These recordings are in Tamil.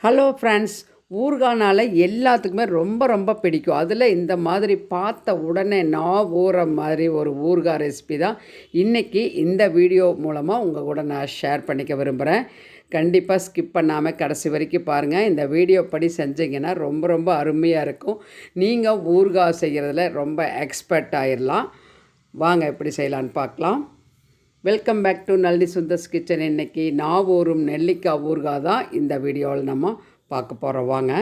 ஹலோ ஃப்ரெண்ட்ஸ், ஊறுகாய்னால எல்லாத்துக்குமே ரொம்ப ரொம்ப பிடிக்கும். அதில் இந்த மாதிரி பார்த்த உடனே நான் ஊற மாதிரி ஒரு ஊறுகாய் ரெசிபி தான் இன்றைக்கி இந்த வீடியோ மூலமாக உங்கள் கூட நான் ஷேர் பண்ணிக்க விரும்புகிறேன். கண்டிப்பாக ஸ்கிப் பண்ணாமல் கடைசி வரைக்கும் பாருங்கள். இந்த வீடியோ படி செஞ்சிங்கன்னா ரொம்ப ரொம்ப அருமையாக இருக்கும். நீங்கள் ஊறுகாய் செய்கிறதுல ரொம்ப எக்ஸ்பர்ட் ஆகிடலாம். வாங்க எப்படி செய்யலான்னு பார்க்கலாம். Welcome back to Nalini Sundar's kitchen. இன்றைக்கி நான் ஊறும் நெல்லிக்காய் ஊறுகாய் தான் இந்த வீடியோவில் நம்ம பார்க்க போகிறோம். வாங்க.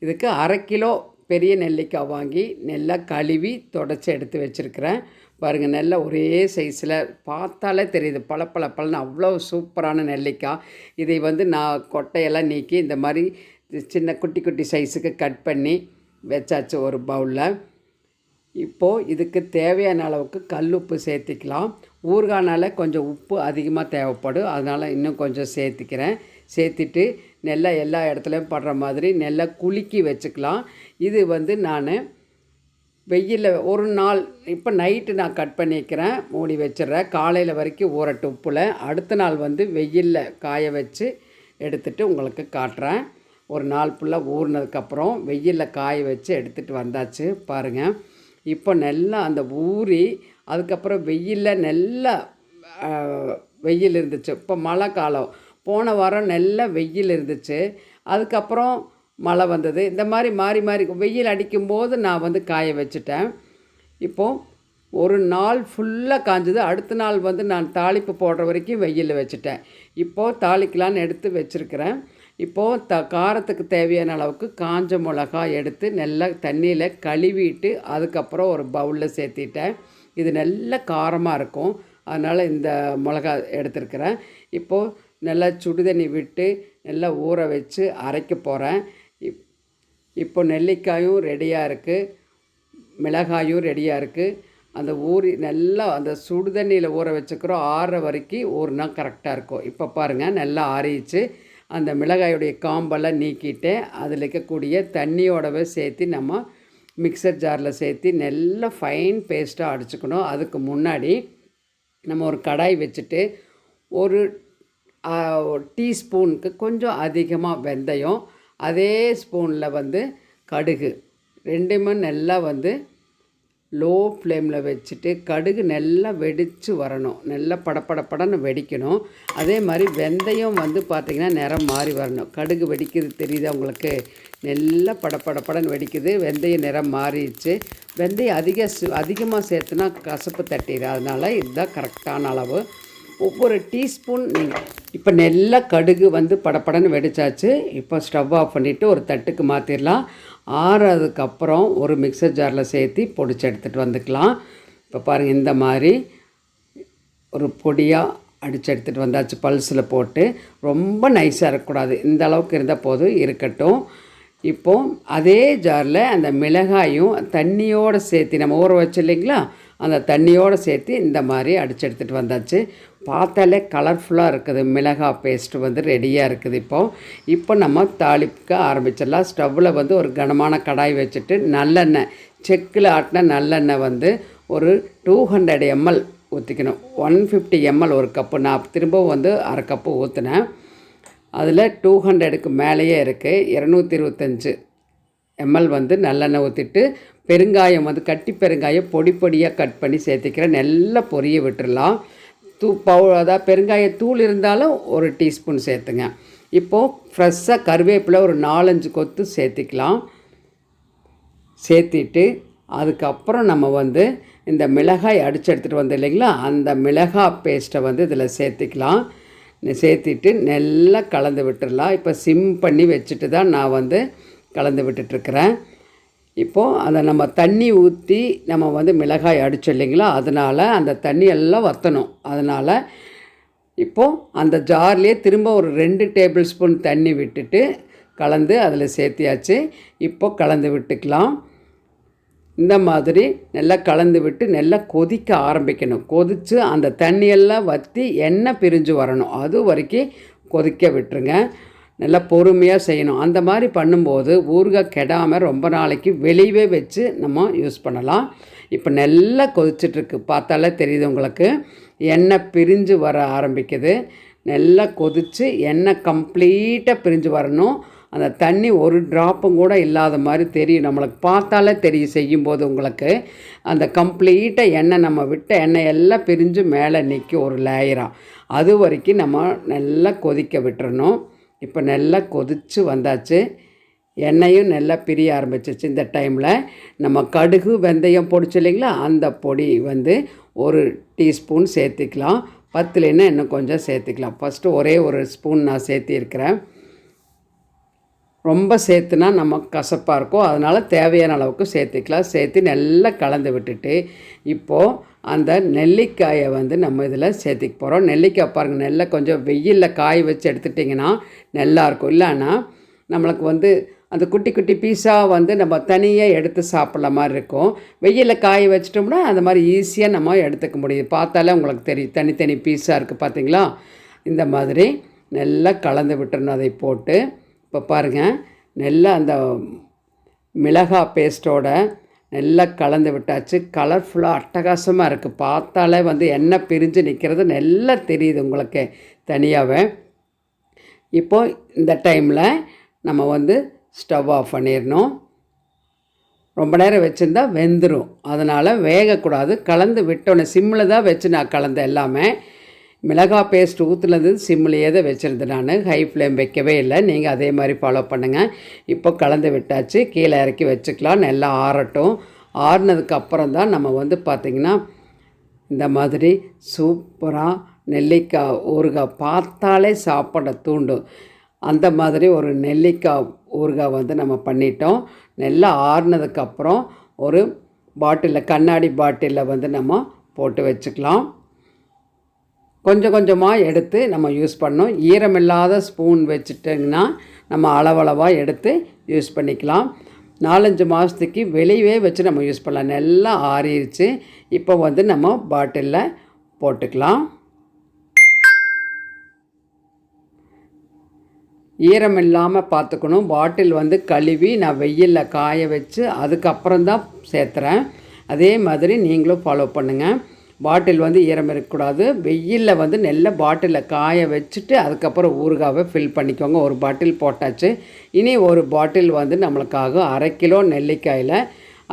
இதுக்கு 1/2 கிலோ பெரிய நெல்லிக்காய் வாங்கி நல்லா கழுவி தொடச்சி எடுத்து வச்சுருக்கிறேன். பாருங்கள், நல்லா ஒரே சைஸில் பார்த்தாலே தெரியுது, பளபளன்னு அவ்வளோ சூப்பரான நெல்லிக்காய். இதை நான் கொட்டையெல்லாம் நீக்கி இந்த மாதிரி சின்ன குட்டி குட்டி சைஸுக்கு கட் பண்ணி வச்சாச்சு ஒரு பவுலில். இப்போது இதுக்கு தேவையான அளவுக்கு கல்லுப்பு சேர்த்திக்கலாம். ஊறுகாய்னால கொஞ்சம் உப்பு அதிகமாக தேவைப்படும், அதனால் இன்னும் கொஞ்சம் சேர்த்திக்கிறேன். சேர்த்திட்டு நல்லா எல்லா இடத்துலையும் படுற மாதிரி நல்லா குலுக்கி வச்சுக்கலாம். இது நான் வெயிலில் ஒரு நாள், இப்போ நைட்டு நான் கட் பண்ணிக்கிறேன், மூடி வச்சிடுறேன். காலையில் வரைக்கும் ஊறட்டு உப்பில். அடுத்த நாள் வெயிலில் காய வச்சு எடுத்துகிட்டு உங்களுக்கு காட்டுறேன். ஒரு நாள் ஃபுல்லாக ஊறினதுக்கப்புறம் வெயிலில் காய வச்சு எடுத்துகிட்டு வந்தாச்சு. பாருங்கள், இப்போ நல்லா அந்த ஊறி அதுக்கப்புறம் வெயிலில் நல்லா வெயில் இருந்துச்சு. இப்போ மழை காலம், போன வாரம் நல்லா வெயில் இருந்துச்சு, அதுக்கப்புறம் மழை வந்தது. இந்த மாதிரி மாறி மாறி வெயில் அடிக்கும்போது நான் காய வச்சுட்டேன். இப்போது ஒரு நாள் ஃபுல்லாக காஞ்சது. அடுத்த நாள் நான் தாளிப்பு போடுற வரைக்கும் வெயிலில் வச்சுட்டேன். இப்போது தாளிக்கலான்னு எடுத்து வச்சுருக்கிறேன். இப்போது காரத்துக்கு தேவையான அளவுக்கு காஞ்ச மிளகாய் எடுத்து நல்லா தண்ணியில் கழுவிட்டு அதுக்கப்புறம் ஒரு பவுலில் சேர்த்திட்டேன். இது நல்ல காரமாக இருக்கும், அதனால் இந்த மிளகாய் எடுத்துருக்கிறேன். இப்போது நல்லா சுடுதண்ணி விட்டு நல்லா ஊற வச்சு அரைக்க போகிறேன். இப்போ நெல்லிக்காயும் ரெடியாக இருக்குது, மிளகாயும் ரெடியாக இருக்குது. அந்த ஊறி நல்லா அந்த சுடுதண்ணியில் ஊற வச்சுக்கிறோம். ஆறுற வரைக்கும் ஊறினா கரெக்டாக இருக்கும். இப்போ பாருங்கள், நல்லா ஆறிச்சு. அந்த மிளகாயுடைய காம்பெல்லாம் நீக்கிட்டு அதில் இருக்கக்கூடிய தண்ணியோடவே சேர்த்து நம்ம மிக்சர் ஜாரில் சேர்த்து நல்லா ஃபைன் பேஸ்ட்டாக அடிச்சுக்கணும். அதுக்கு முன்னாடி நம்ம ஒரு கடாய் வச்சுட்டு ஒரு டீஸ்பூனுக்கு கொஞ்சம் அதிகமாக வெந்தயம், அதே ஸ்பூனில் கடுகு, ரெண்டுமே நல்லா லோ ஃப்ளேமில் வச்சுட்டு கடுகு நல்லா வெடித்து வரணும், நல்லா படப்படப்படன்னு வெடிக்கணும். அதே மாதிரி வெந்தயம் பார்த்திங்கன்னா நிறம் மாறி வரணும். கடுகு வெடிக்கிறது தெரியுது உங்களுக்கு, நல்லா படப்படப்படன்னு வெடிக்குது. வெந்தயம் நிறம் மாறிடுச்சு. வெந்தயம் அதிகமாக சேர்த்துனா கசப்பு தட்டிடு, அதனால் இதுதான் கரெக்டான அளவு. ஒவ்வொரு டீஸ்பூன் நீங்கள் இப்போ நல்லா கடுகு படப்படன்னு வெடிச்சாச்சு. இப்போ ஸ்டவ் ஆஃப் பண்ணிவிட்டு ஒரு தட்டுக்கு மாற்றிடலாம். ஆறதுக்கப்புறம் ஒரு மிக்சர் ஜாரில் சேர்த்து பொடிச்சு எடுத்துகிட்டு வந்துக்கலாம். இப்போ பாருங்கள், இந்த மாதிரி ஒரு பொடியாக அடித்து எடுத்துகிட்டு வந்தாச்சு. பல்ஸில் போட்டு ரொம்ப நைஸாக இருக்கக்கூடாது, இந்த அளவுக்கு இருந்தால் போதும், இருக்கட்டும். இப்போது அதே ஜாரில் அந்த மிளகாயும் தண்ணியோடு சேர்த்து நம்ம ஊற வச்சு இல்லைங்களா, அந்த தண்ணியோடு சேர்த்து இந்த மாதிரி அடித்து எடுத்துகிட்டு வந்தாச்சு. பார்த்தாலே கலர்ஃபுல்லாக இருக்குது. மிளகாய் பேஸ்ட்டு ரெடியாக இருக்குது. இப்போ நம்ம தாளிக்க ஆரம்பிச்சிடலாம். ஸ்டவ்வில் ஒரு கனமான கடாய் வச்சுட்டு நல்லெண்ணெய், செக்கில் ஆட்டின நல்லெண்ணெய் ஒரு 200 ml ஊற்றிக்கணும். 150 ml ஒரு கப்பு. நான் திரும்பவும் 1/2 கப்பு ஊற்றினேன். அதில் 200க்கு மேலேயே இருக்குது. 225 ml நல்லெண்ணெய் ஊற்றிட்டு பெருங்காயம் கட்டி பெருங்காயம் பொடி பொடியாக கட் பண்ணி சேர்த்திக்கிறேன். நல்லா பொரிய விட்டுடலாம். அதாவது பெருங்காயத்தூள் இருந்தாலும் ஒரு டீஸ்பூன் சேர்த்துங்க. இப்போது ஃப்ரெஷ்ஷாக கருவேப்பிலை ஒரு 4-5 கொத்து சேர்த்திக்கலாம். சேர்த்திட்டு அதுக்கப்புறம் நம்ம இந்த மிளகாய் அடித்து எடுத்துகிட்டு வந்தோம் இல்லைங்களா, அந்த மிளகாய் பேஸ்ட்டை இதில் சேர்த்திக்கலாம். சேர்த்திட்டு நல்லா கலந்து விட்டுடலாம். இப்போ சிம் பண்ணி வச்சுட்டு தான் நான் கலந்து விட்டுட்ருக்கிறேன். இப்போது அதை நம்ம தண்ணி ஊற்றி நம்ம மிளகாய் அடித்தோம் இல்லைங்களா, அதனால் அந்த தண்ணி எல்லாம் வற்றணும். அதனால் இப்போது அந்த ஜார்லேயே திரும்ப ஒரு 2 டேபிள் ஸ்பூன் தண்ணி விட்டுட்டு கலந்து அதில் சேர்த்தியாச்சு. இப்போ கலந்து விட்டுக்கலாம். இந்த மாதிரி நல்லா கலந்து விட்டு நல்லா கொதிக்க ஆரம்பிக்கணும். கொதித்து அந்த தண்ணியெல்லாம் வற்றி எண்ணெய் பிரிஞ்சு வரணும், அது வரைக்கும் கொதிக்க விட்டுருங்க. நல்லா பொறுமையாக செய்யணும். அந்த மாதிரி பண்ணும்போது ஊறுகாய் கெடாமல் ரொம்ப நாளைக்கு வெளியவே வச்சு நம்ம யூஸ் பண்ணலாம். இப்போ நல்லா கொதிச்சிட்ருக்கு, பார்த்தாலே தெரியுது உங்களுக்கு. எண்ணெய் பிரிஞ்சு வர ஆரம்பிக்குது. நல்லா கொதித்து எண்ணெய் கம்ப்ளீட்டாக பிரிஞ்சு வரணும். அந்த தண்ணி ஒரு ட்ராப்பும் கூட இல்லாத மாதிரி தெரியும், நம்மளுக்கு பார்த்தாலே தெரியும். செய்யும்போது உங்களுக்கு அந்த கம்ப்ளீட்டாக எண்ணெய், நம்ம விட்ட எண்ணெய் எல்லாம் பிரிஞ்சு மேலே நிற்கும் ஒரு லேயராக. அது வரைக்கும் நம்ம நல்லா கொதிக்க விட்டுறணும். இப்போ நல்லா கொதித்து வந்தாச்சு, எண்ணெயும் நல்லா பிரிய ஆரம்பிச்சிச்சு. இந்த டைமில் நம்ம கடுகு வெந்தயம் பொடிச்சு இல்லைங்களா, அந்த பொடி வந்து 1 டீஸ்பூன் சேர்த்துக்கலாம். பத்துலேன்னா இன்னும் கொஞ்சம் சேர்த்துக்கலாம். ஃபஸ்ட்டு ஒரே 1 ஸ்பூன் நான் சேர்த்திருக்கிறேன். ரொம்ப சேர்த்துனா நம்ம கசப்பாக இருக்கும், அதனால் தேவையான அளவுக்கு சேர்த்துக்கலாம். சேர்த்து நல்லா கலந்து விட்டுட்டு இப்போது அந்த நெல்லிக்காயை வந்து நம்ம இதில் சேர்த்திக்க போகிறோம். நெல்லிக்காய் பாருங்கள், நல்லா கொஞ்சம் வெயிலில் காய வச்சு எடுத்துட்டிங்கன்னா நல்லாயிருக்கும். இல்லைன்னா நம்மளுக்கு வந்து அந்த குட்டி குட்டி பீஸாக வந்து நம்ம தனியாக எடுத்து சாப்பிட்ற மாதிரி இருக்கும். வெயிலில் காய வச்சிட்டோம்னா அந்த மாதிரி ஈஸியாக நம்ம எடுத்துக்க முடியும். பார்த்தாலே உங்களுக்கு தெரியும், தனித்தனி பீஸாக இருக்குது பார்த்தீங்களா. இந்த மாதிரி நல்லா கலந்து விட்டுறணும். அதை போட்டு இப்போ பாருங்கள், நல்லா அந்த மிளகாய் பேஸ்ட்டோட நல்லா கலந்து விட்டாச்சு. கலர்ஃபுல்லாக அட்டகாசமாக இருக்குது. பார்த்தாலே வந்து எண்ணெய் பிரிஞ்சு நிற்கிறது நல்லா தெரியுது உங்களுக்கு தனியாகவே. இப்போது இந்த டைமில் நம்ம வந்து ஸ்டவ் ஆஃப் பண்ணிடணும். ரொம்ப நேரம் வச்சுருந்தா வெந்துடும், அதனால் வேகக்கூடாது. கலந்து விட்டோன்னே சிம்மில் தான் வச்சு நான் கலந்தேன் எல்லாமே. மிளகாய் பேஸ்ட் ஊற்றுனது சிம்மிலேயே தான் வச்சுருந்தேன் நான், ஹை ஃப்ளேம் வைக்கவே இல்லை. நீங்கள் அதே மாதிரி ஃபாலோ பண்ணுங்கள். இப்போ கலந்து விட்டாச்சு, கீழே இறக்கி வச்சுக்கலாம். நல்லா ஆறட்டும். ஆறுனதுக்கப்புறம் தான் நம்ம வந்து பார்த்திங்கன்னா இந்த மாதிரி சூப்பராக நெல்லிக்காய் ஊறுகாய் பார்த்தாலே சாப்பிட தூண்டும். அந்த மாதிரி ஒரு நெல்லிக்காய் ஊறுகாய் வந்து நம்ம பண்ணிட்டோம். நல்லா ஆறுனதுக்கப்புறம் ஒரு பாட்டிலில், கண்ணாடி பாட்டிலில் வந்து நம்ம போட்டு வச்சுக்கலாம். கொஞ்சம் கொஞ்சமாக எடுத்து நம்ம யூஸ் பண்ணோம். ஈரமில்லாத ஸ்பூன் வச்சுட்டிங்கன்னா நம்ம அளவளவாக எடுத்து யூஸ் பண்ணிக்கலாம். 4-5 மாதத்துக்கு வெளியே வச்சு நம்ம யூஸ் பண்ணலாம். நல்லா ஆறிடுச்சு. இப்போ வந்து நம்ம பாட்டிலில் போட்டுக்கலாம். ஈரம் இல்லாமல் பார்த்துக்கணும். பாட்டில் வந்து கழுவி நான் வெயிலில் காய வச்சு அதுக்கப்புறம் தான் சேர்த்துறேன். அதே மாதிரி நீங்களும் ஃபாலோ பண்ணுங்கள். பாட்டில் வந்து ஈரம் இருக்கக்கூடாது. வெயிலில் வந்து நல்ல பாட்டிலில் காய வச்சுட்டு அதுக்கப்புறம் ஊறுகாவை ஃபில் பண்ணிக்கோங்க. ஒரு பாட்டில் போட்டாச்சு. இனி ஒரு பாட்டில் வந்து நம்மளுக்காக 1/2 கிலோ நெல்லிக்காயில்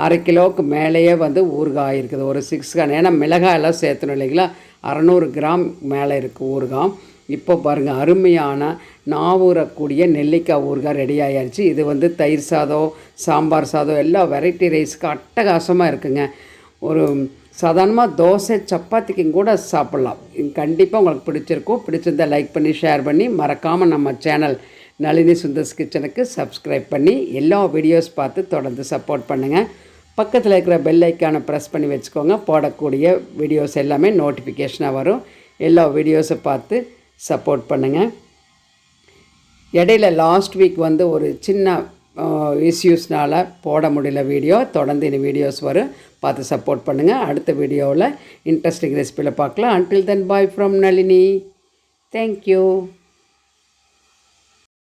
1/2 கிலோவுக்கு மேலேயே வந்து ஊறுகாய் இருக்குது. ஒரு 6 கன், ஏன்னா மிளகாயெல்லாம் சேர்த்தணும் இல்லைங்களா. 600 கிராம் மேலே இருக்குது ஊறுகாய். இப்போ பாருங்கள், அருமையான நாவூறக்கூடிய நெல்லிக்காய் ஊறுகாய் ரெடி ஆகிடுச்சு. இது வந்து தயிர் சாதம், சாம்பார் சாதம், எல்லா வெரைட்டி ரைஸ்க்கு அட்டகாசமாக இருக்குங்க. ஒரு சாதாரணமாக தோசை சப்பாத்திக்கும் கூட சாப்பிட்லாம். கண்டிப்பாக உங்களுக்கு பிடிச்சிருக்கும். பிடிச்சிருந்தால் லைக் பண்ணி ஷேர் பண்ணி மறக்காமல் நம்ம சேனல் நளினி சுந்தர்ஸ் கிச்சனுக்கு சப்ஸ்கிரைப் பண்ணி எல்லா வீடியோஸ் பார்த்து தொடர்ந்து சப்போர்ட் பண்ணுங்கள். பக்கத்தில் இருக்கிற பெல் ஐக்கானை ப்ரெஸ் பண்ணி வச்சுக்கோங்க. போடக்கூடிய வீடியோஸ் எல்லாமே நோட்டிஃபிகேஷனாக வரும். எல்லா வீடியோஸை பார்த்து சப்போர்ட் பண்ணுங்கள். இடையில லாஸ்ட் வீக் வந்து ஒரு சின்ன இஷ்யூஸ்னால் போட முடியல வீடியோ. தொடர்ந்து இந்த வீடியோஸ் வரும், பார்த்து சப்போர்ட் பண்ணுங்கள். அடுத்த வீடியோவில் இன்ட்ரெஸ்டிங் ரெசிபியில் பார்க்கலாம். Until then bye from Nalini. Thank you.